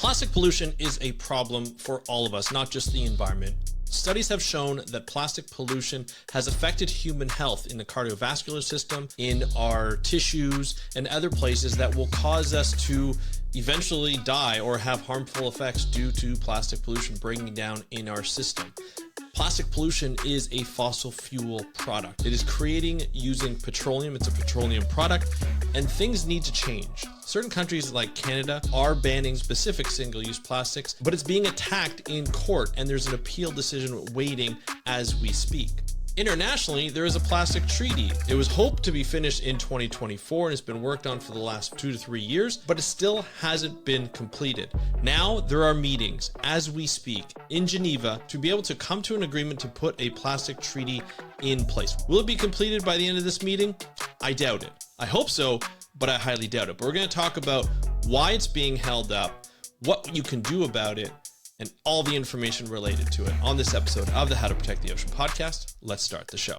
Plastic pollution is a problem for all of us, not just the environment. Studies have shown that plastic pollution has affected human health in the cardiovascular system, in our tissues, and other places that will cause us to eventually die or have harmful effects due to plastic pollution breaking down in our system. Plastic pollution is a fossil fuel product. It is creating using petroleum. It's a petroleum product, and things need to change. Certain countries like Canada are banning specific single-use plastics, but it's being attacked in court, and there's an appeal decision waiting as we speak. Internationally, there is a plastic treaty. It was hoped to be finished in 2024 and it's been worked on for the last 2 to 3 years, but it still hasn't been completed. Now there are meetings as we speak in Geneva to be able to come to an agreement to put a plastic treaty in place. Will it be completed by the end of this meeting? I doubt it. I hope so, but I highly doubt it. But we're going to talk about why it's being held up, what you can do about it, and all the information related to it on this episode of the How to Protect the Ocean podcast. Let's start the show.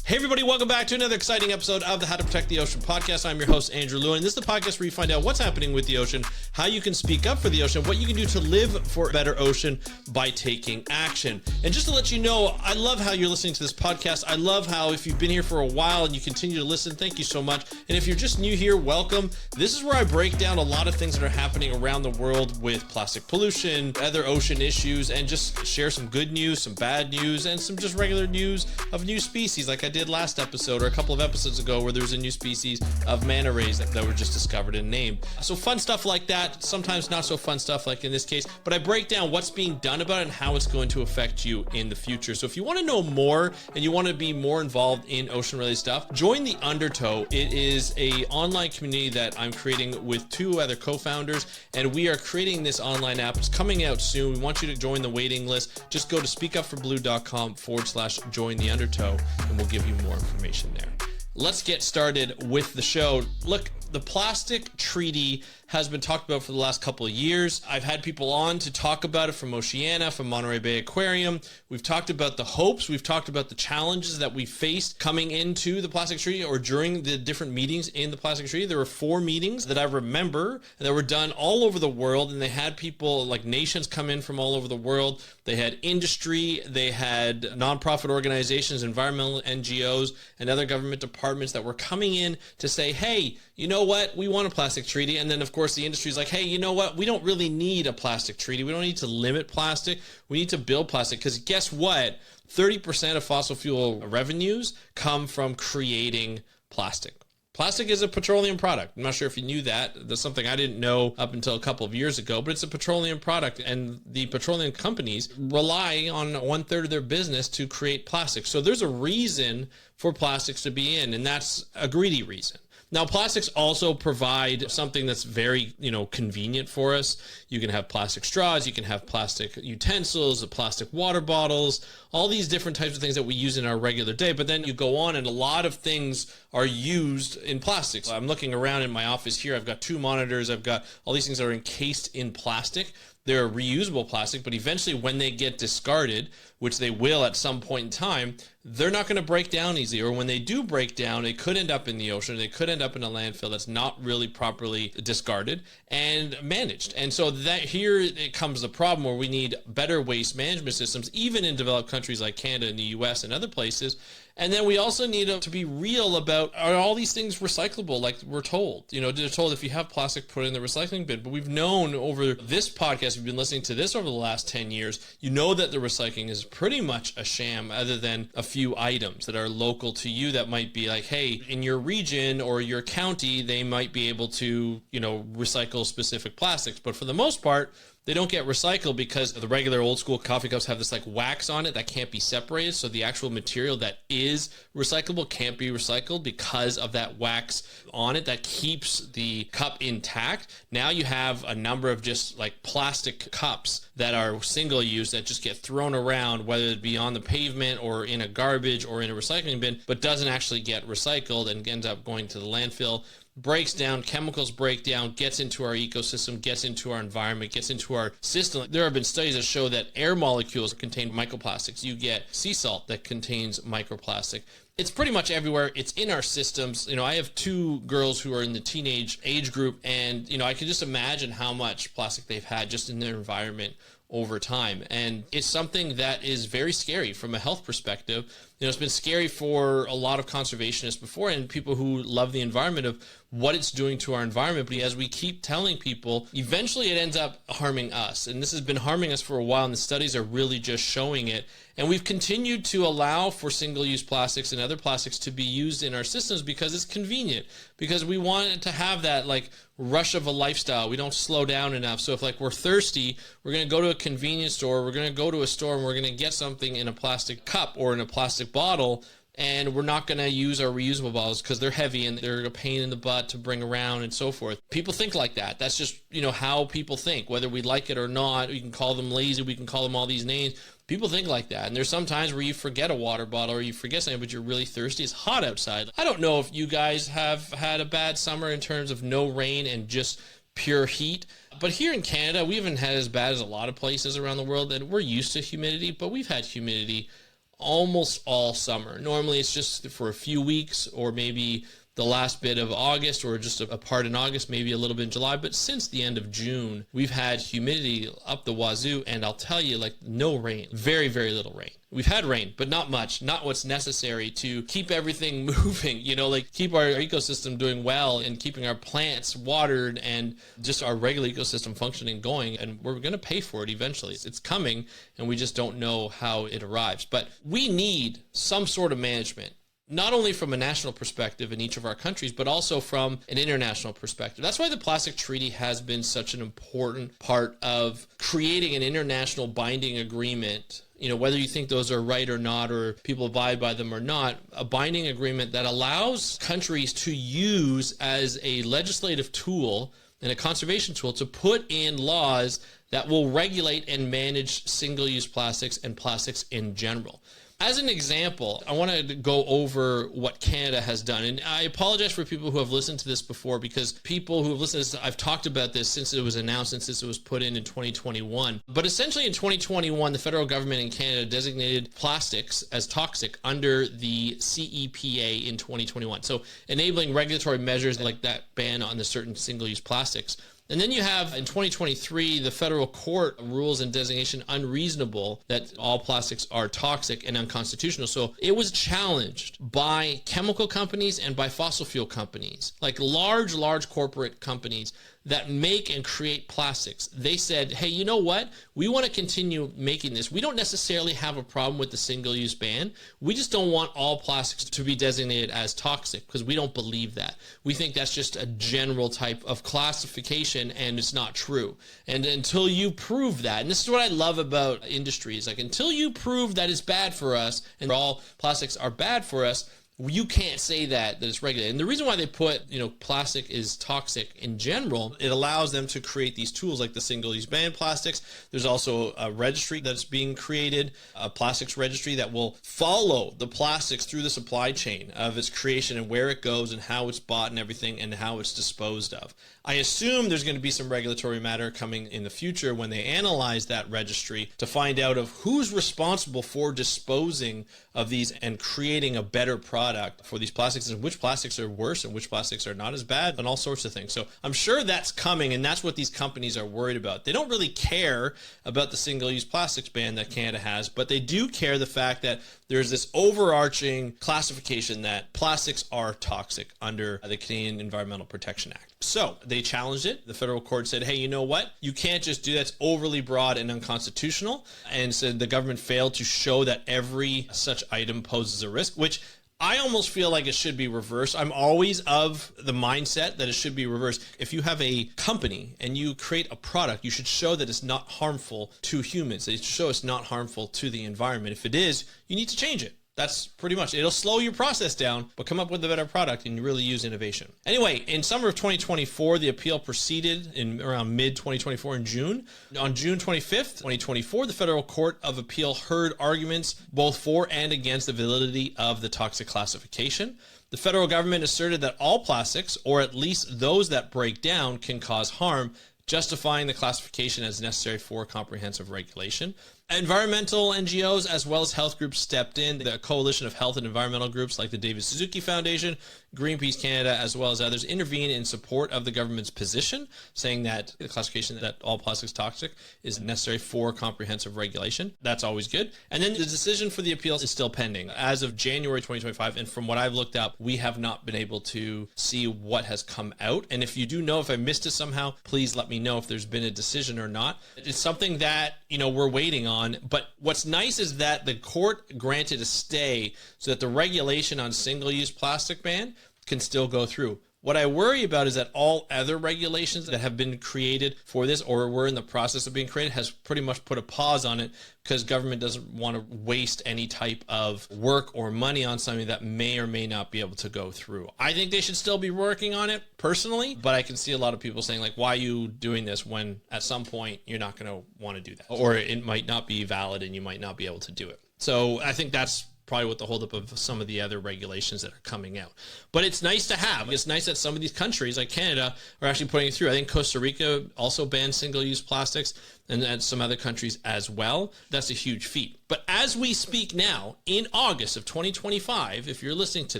Hey everybody, welcome back to another exciting episode of the How to Protect the Ocean podcast. I'm your host, Andrew Lewin. This is the podcast where you find out what's happening with the ocean, how you can speak up for the ocean, what you can do to live for a better ocean by taking action. And just to let you know, I love how you're listening to this podcast. I love how if you've been here for a while and you continue to listen, thank you so much. And if you're just new here, welcome. This is where I break down a lot of things that are happening around the world with plastic pollution, other ocean issues, and just share some good news, some bad news, and some just regular news of new species like I did last episode or a couple of episodes ago where there's a new species of manta rays that were just discovered and named. So fun stuff like that, sometimes not so fun stuff like in this case, but I break down what's being done about it and how it's going to affect you in the future. So if you want to know more and you want to be more involved in ocean related stuff, join the Undertow. It is a online community that I'm creating with 2 other co-founders, and we are creating this online app. It's coming out soon. We want you to join the waiting list. Just go to speakupforblue.com/join the Undertow and we'll give you more information there. Let's get started with the show. Look, the plastic treaty has been talked about for the last couple of years. I've had people on to talk about it from Oceana, from Monterey Bay Aquarium. We've talked about the hopes. We've talked about the challenges that we faced coming into the plastic treaty or during the different meetings in the plastic treaty. There were 4 meetings that I remember that were done all over the world, and they had people like nations come in from all over the world. They had industry, they had nonprofit organizations, environmental NGOs, and other government departments that were coming in to say, hey, you know what? We want a plastic treaty. And then, of course, the industry is like, hey, you know what? We don't really need a plastic treaty. We don't need to limit plastic. We need to build plastic because guess what? 30% of fossil fuel revenues come from creating plastic. Plastic is a petroleum product. I'm not sure if you knew that. That's something I didn't know up until a couple of years ago, but it's a petroleum product, and the petroleum companies rely on 1/3 of their business to create plastic. So there's a reason for plastics to be in, and that's a greedy reason. Now, plastics also provide something that's very, convenient for us. You can have plastic straws, you can have plastic utensils, plastic water bottles, all these different types of things that we use in our regular day. But then you go on and a lot of things are used in plastics. I'm looking around in my office here. I've got 2 monitors. I've got all these things that are encased in plastic. They're reusable plastic, but eventually when they get discarded, which they will at some point in time, they're not going to break down easy. Or when they do break down, they could end up in the ocean. They could end up in a landfill that's not really properly discarded and managed. And so that here it comes the problem where we need better waste management systems, even in developed countries like Canada and the US and other places. And then we also need to be real about, are all these things recyclable like we're told? They're told if you have plastic, put it in the recycling bin. But we've known over this podcast, if you've been listening to this over the last 10 years, you know that the recycling is pretty much a sham other than a few items that are local to you that might be like, hey, in your region or your county, they might be able to, recycle specific plastics. But for the most part, they don't get recycled because the regular old school coffee cups have this like wax on it that can't be separated. So the actual material that is recyclable can't be recycled because of that wax on it that keeps the cup intact. Now you have a number of just like plastic cups that are single use that just get thrown around, whether it be on the pavement or in a garbage or in a recycling bin, but doesn't actually get recycled and ends up going to the landfill. Breaks down, chemicals break down, gets into our ecosystem, gets into our environment, gets into our system. There have been studies that show that air molecules contain microplastics. You get sea salt that contains microplastic. It's pretty much everywhere. It's in our systems. You know, I have two girls who are in the teenage age group, and, you know, I can just imagine how much plastic they've had just in their environment over time. And it's something that is very scary from a health perspective. You know, it's been scary for a lot of conservationists before and people who love the environment of what it's doing to our environment. But as we keep telling people, eventually it ends up harming us. And this has been harming us for a while, and the studies are really just showing it. And we've continued to allow for single-use plastics and other plastics to be used in our systems because it's convenient, because we want to have that like rush of a lifestyle. We don't slow down enough. So if like we're thirsty, we're going to go to a convenience store, we're going to go to a store and we're going to get something in a plastic cup or in a plastic bottle, and we're not going to use our reusable bottles because they're heavy and they're a pain in the butt to bring around and so forth. People think like that. That's just, you know, how people think, whether we like it or not. We can call them lazy, we can call them all these names. People think like that. And there's some times where you forget a water bottle or you forget something, but you're really thirsty. It's hot outside. I don't know if you guys have had a bad summer in terms of no rain and just pure heat. But here in Canada, we haven't had as bad as a lot of places around the world, that we're used to humidity, but we've had humidity almost all summer. Normally it's just for a few weeks or maybe the last bit of August or just a part in August, maybe a little bit in July. But since the end of June, we've had humidity up the wazoo, and I'll tell you, like, no rain, very, very little rain. We've had rain, but not much, not what's necessary to keep everything moving, you know, like keep our ecosystem doing well and keeping our plants watered and just our regular ecosystem functioning going. And we're going to pay for it eventually. It's coming, and we just don't know how it arrives. But we need some sort of management, not only from a national perspective in each of our countries, but also from an international perspective. That's why the Plastic Treaty has been such an important part of creating an international binding agreement. You know, whether you think those are right or not, or people abide by them or not, a binding agreement that allows countries to use as a legislative tool and a conservation tool to put in laws that will regulate and manage single-use plastics and plastics in general. As an example, I want to go over what Canada has done. And I apologize for people who have listened to this before, because people who have listened to this, I've talked about this since it was announced and since it was put in 2021. But essentially in 2021, the federal government in Canada designated plastics as toxic under the CEPA in 2021. So enabling regulatory measures like that ban on the certain single-use plastics. And then you have, in 2023, the federal court rules and designation unreasonable, that all plastics are toxic and unconstitutional. So it was challenged by chemical companies and by fossil fuel companies, like large corporate companies that make and create plastics. They said, hey, you know what? We want to continue making this. We don't necessarily have a problem with the single-use ban. We just don't want all plastics to be designated as toxic, because we don't believe that. We think that's just a general type of classification, and it's not true. And until you prove that, and this is what I love about industry, is like, until you prove that it's bad for us and all plastics are bad for us, you can't say that it's regulated. And the reason why they put, you know, plastic is toxic in general, it allows them to create these tools like the single-use ban plastics. There's also a registry that's being created, a plastics registry that will follow the plastics through the supply chain of its creation and where it goes and how it's bought and everything and how it's disposed of. I assume there's going to be some regulatory matter coming in the future when they analyze that registry to find out of who's responsible for disposing of these and creating a better product for these plastics, and which plastics are worse and which plastics are not as bad, and all sorts of things. So I'm sure that's coming, and that's what these companies are worried about. They don't really care about the single-use plastics ban that Canada has, but they do care the fact that there's this overarching classification that plastics are toxic under the Canadian Environmental Protection Act. So they challenged it. The federal court said, hey, you know what? You can't just do that. It's overly broad and unconstitutional. And said the government failed to show that every such item poses a risk, which I almost feel like it should be reversed. I'm always of the mindset that it should be reversed. If you have a company and you create a product, you should show that it's not harmful to humans. It should show it's not harmful to the environment. If it is, you need to change it. That's pretty much it. It'll slow your process down, but come up with a better product and really use innovation. Anyway, in summer of 2024, the appeal proceeded in around mid-2024 in June. On June 25th, 2024, the Federal Court of Appeal heard arguments both for and against the validity of the toxic classification. The federal government asserted that all plastics, or at least those that break down, can cause harm, justifying the classification as necessary for comprehensive regulation. Environmental NGOs as well as health groups stepped in. The coalition of health and environmental groups like the David Suzuki Foundation, Greenpeace Canada, as well as others intervene in support of the government's position, saying that the classification that all plastics toxic is necessary for comprehensive regulation. That's always good. And then the decision for the appeal is still pending. As of January 2025, and from what I've looked up, we have not been able to see what has come out. And if you do know, if I missed it somehow, please let me know if there's been a decision or not. It's something that, we're waiting on. But what's nice is that the court granted a stay so that the regulation on single-use plastic ban can still go through. What I worry about is that all other regulations that have been created for this or were in the process of being created has pretty much put a pause on it because government doesn't want to waste any type of work or money on something that may or may not be able to go through. I think they should still be working on it personally, but I can see a lot of people saying like, why are you doing this when at some point you're not going to want to do that? Or it might not be valid and you might not be able to do it. So I think that's probably what the holdup of some of the other regulations that are coming out. But it's nice to have. It's nice that some of these countries like Canada are actually putting it through. I think Costa Rica also banned single-use plastics and some other countries as well. That's a huge feat. But as we speak now, in August of 2025, if you're listening to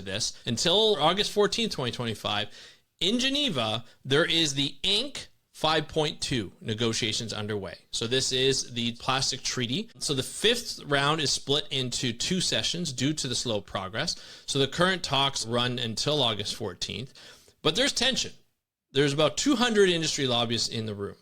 this, until August 14th, 2025, in Geneva, there is the Inc. 5.2 negotiations underway. So this is the plastic treaty. So the fifth round is split into 2 sessions due to the slow progress. So the current talks run until August 14th, but there's tension. There's about 200 industry lobbyists in the room.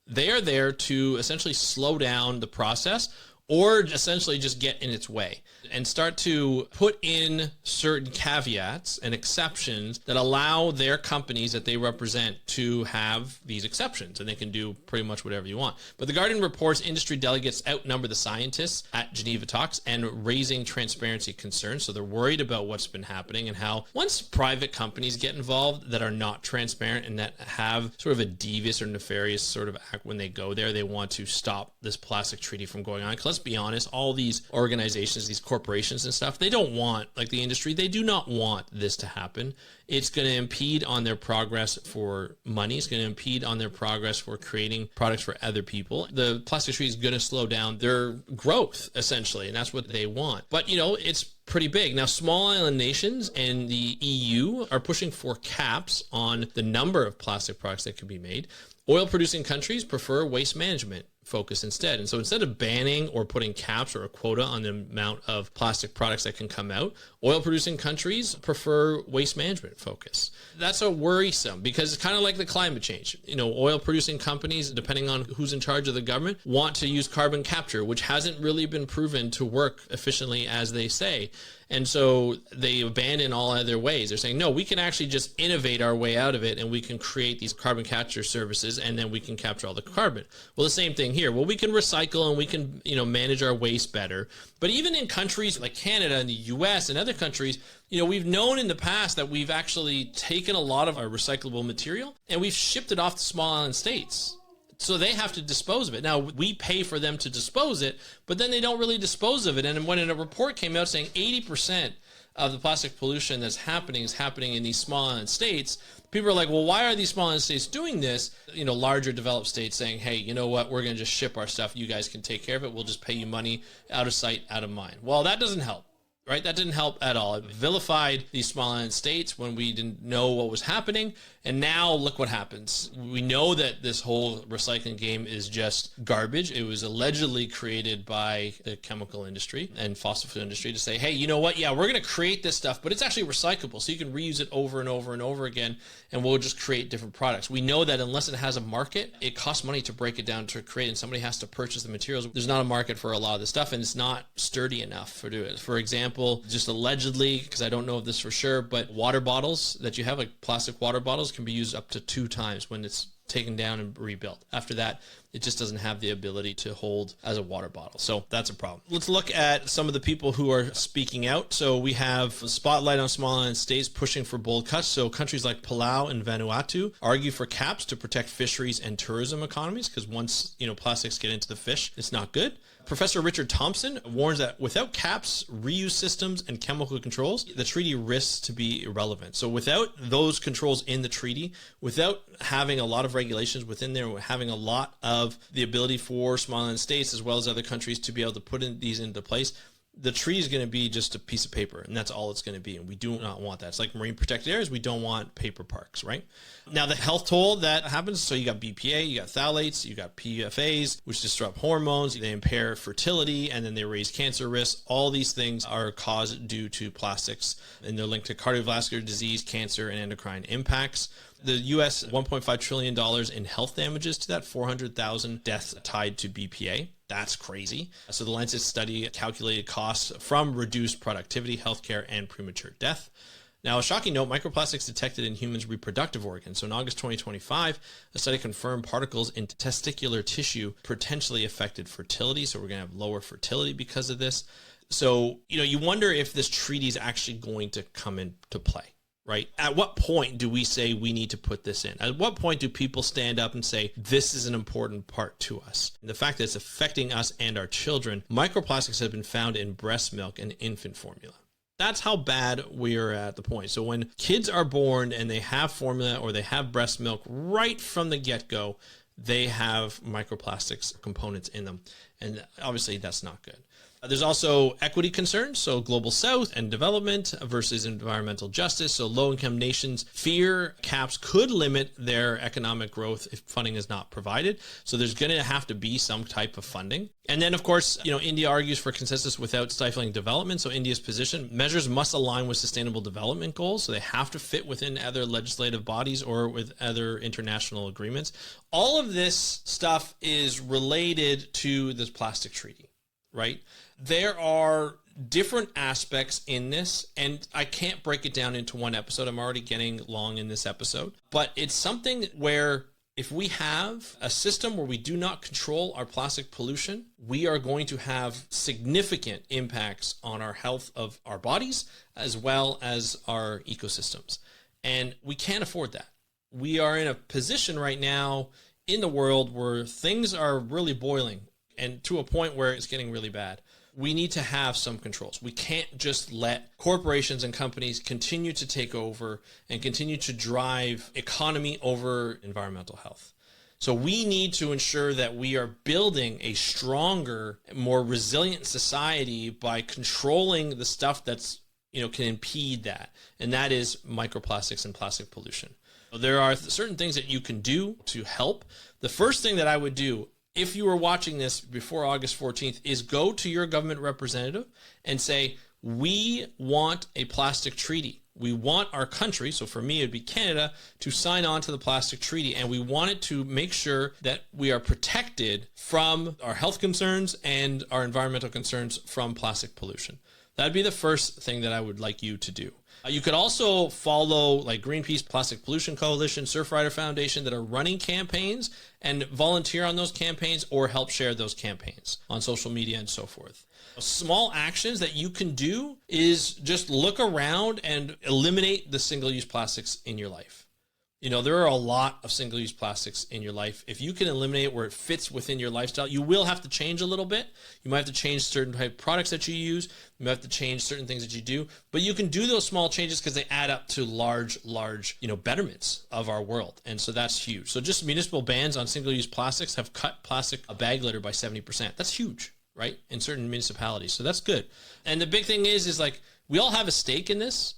They are there to essentially slow down the process or essentially just get in its way and start to put in certain caveats and exceptions that allow their companies that they represent to have these exceptions, and they can do pretty much whatever you want. But the Guardian reports industry delegates outnumber the scientists at Geneva talks and raising transparency concerns. So they're worried about what's been happening and how once private companies get involved that are not transparent and that have sort of a devious or nefarious sort of act when they go there, they want to stop this plastic treaty from going on. Because let's be honest, all these organizations, these corporations and stuff, they don't want, like the industry, they do not want this to happen. It's going to impede on their progress for money. It's going to impede on their progress for creating products for other people. The plastic treaty is going to slow down their growth, essentially, and that's what they want. But, it's pretty big. Now, small island nations and the EU are pushing for caps on the number of plastic products that can be made. Oil-producing countries prefer waste management focus instead. And so instead of banning or putting caps or a quota on the amount of plastic products that can come out, oil-producing countries prefer waste management focus. That's a worrisome because it's kind of like the climate change. Oil-producing companies, depending on who's in charge of the government, want to use carbon capture, which hasn't really been proven to work efficiently as they say. And so they abandon all other ways. They're saying, no, we can actually just innovate our way out of it and we can create these carbon capture services and then we can capture all the carbon. Well, the same thing here. Well, we can recycle and we can, manage our waste better. But even in countries like Canada and the US and other countries, we've known in the past that we've actually taken a lot of our recyclable material and we've shipped it off to small island states. So they have to dispose of it. Now, we pay for them to dispose it, but then they don't really dispose of it. And when a report came out saying 80% of the plastic pollution that's happening is happening in these small island states, people are like, well, why are these small island states doing this? Larger developed states saying, hey, you know what? We're going to just ship our stuff. You guys can take care of it. We'll just pay you money out of sight, out of mind. Well, that doesn't help. Right? That didn't help at all. It vilified these small island states when we didn't know what was happening. And now look what happens. We know that this whole recycling game is just garbage. It was allegedly created by the chemical industry and fossil fuel industry to say, hey, you know what? Yeah, we're going to create this stuff, but it's actually recyclable. So you can reuse it over and over and over again, and we'll just create different products. We know that unless it has a market, it costs money to break it down to create, and somebody has to purchase the materials. There's not a market for a lot of this stuff, and it's not sturdy enough to do it. For example, just allegedly, because I don't know this for sure, but water bottles that you have, like plastic water bottles, can be used up to 2 times when it's taken down and rebuilt. After that, it just doesn't have the ability to hold as a water bottle. So that's a problem. Let's look at some of the people who are speaking out. So we have Spotlight on Small Island States pushing for bold cuts. So countries like Palau and Vanuatu argue for caps to protect fisheries and tourism economies, because once, plastics get into the fish, it's not good. Professor Richard Thompson warns that without caps, reuse systems, and chemical controls, the treaty risks to be irrelevant. So without those controls in the treaty, without having a lot of of regulations within there. We're having a lot of the ability for small island states as well as other countries to be able to put these into place. The tree is going to be just a piece of paper, and that's all it's going to be. And we do not want that. It's like marine protected areas. We don't want paper parks, right? Now, the health toll that happens, so you got BPA, you got phthalates, you got PFAs, which disrupt hormones. They impair fertility, and then they raise cancer risks. All these things are caused due to plastics, and they're linked to cardiovascular disease, cancer, and endocrine impacts. The U.S. $1.5 trillion in health damages to that, 400,000 deaths tied to BPA. That's crazy. So the Lancet study calculated costs from reduced productivity, healthcare, and premature death. Now, a shocking note, microplastics detected in humans' reproductive organs. So in August 2025, a study confirmed particles in testicular tissue potentially affected fertility. So we're going to have lower fertility because of this. So, you wonder if this treaty is actually going to come into play. Right? At what point do we say we need to put this in? At what point do people stand up and say, this is an important part to us? And the fact that it's affecting us and our children, microplastics have been found in breast milk and infant formula. That's how bad we are at the point. So when kids are born and they have formula or they have breast milk right from the get-go, they have microplastics components in them. And obviously that's not good. There's also equity concerns, so global south and development versus environmental justice. So low-income nations fear caps could limit their economic growth if funding is not provided. So there's going to have to be some type of funding. And then, of course, India argues for consensus without stifling development. So India's position, measures must align with sustainable development goals. So they have to fit within other legislative bodies or with other international agreements. All of this stuff is related to this plastic treaty, right? There are different aspects in this, and I can't break it down into one episode. I'm already getting long in this episode, but it's something where if we have a system where we do not control our plastic pollution, we are going to have significant impacts on our health of our bodies as well as our ecosystems. And we can't afford that. We are in a position right now in the world where things are really boiling and to a point where it's getting really bad. We need to have some controls. We can't just let corporations and companies continue to take over and continue to drive economy over environmental health. So we need to ensure that we are building a stronger, more resilient society by controlling the stuff that's, can impede that. And that is microplastics and plastic pollution. There are certain things that you can do to help. The first thing that I would do, if you were watching this before August 14th, is go to your government representative and say, we want a plastic treaty. We want our country, so for me, it'd be Canada, to sign on to the plastic treaty. And we want it to make sure that we are protected from our health concerns and our environmental concerns from plastic pollution. That'd be the first thing that I would like you to do. You could also follow like Greenpeace, Plastic Pollution Coalition, Surfrider Foundation that are running campaigns and volunteer on those campaigns or help share those campaigns on social media and so forth. Small actions that you can do is just look around and eliminate the single-use plastics in your life. There are a lot of single-use plastics in your life. If you can eliminate where it fits within your lifestyle, you will have to change a little bit. You might have to change certain type of products that you use. You might have to change certain things that you do. But you can do those small changes because they add up to large, betterments of our world. And so that's huge. So just municipal bans on single-use plastics have cut plastic bag litter by 70%. That's huge, right? In certain municipalities. So that's good. And the big thing is like we all have a stake in this,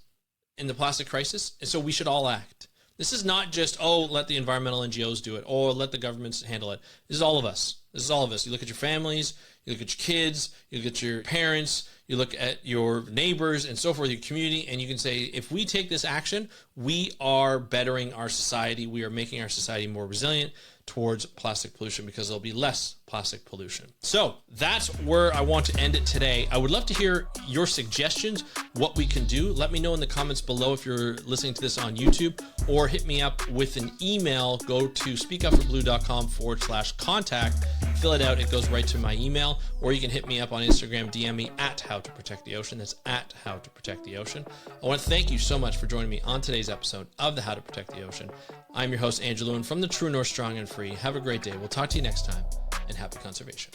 in the plastic crisis. And so we should all act. This is not just, let the environmental NGOs do it or let the governments handle it. This is all of us. This is all of us. You look at your families, you look at your kids, you look at your parents, you look at your neighbors and so forth, your community, and you can say, if we take this action, we are bettering our society. We are making our society more resilient towards plastic pollution because there'll be less plastic pollution. So that's where I want to end it today. I would love to hear your suggestions, what we can do. Let me know in the comments below if you're listening to this on YouTube, or hit me up with an email. Go to speakupforblue.com/contact. Fill it out. It goes right to my email, or you can hit me up on Instagram, DM me at How to Protect the Ocean. That's at How to Protect the Ocean. I want to thank you so much for joining me on today's episode of the How to Protect the Ocean. I'm your host, Andrew Lewin from the True North Strong and Free. Have a great day. We'll talk to you next time, and happy conservation.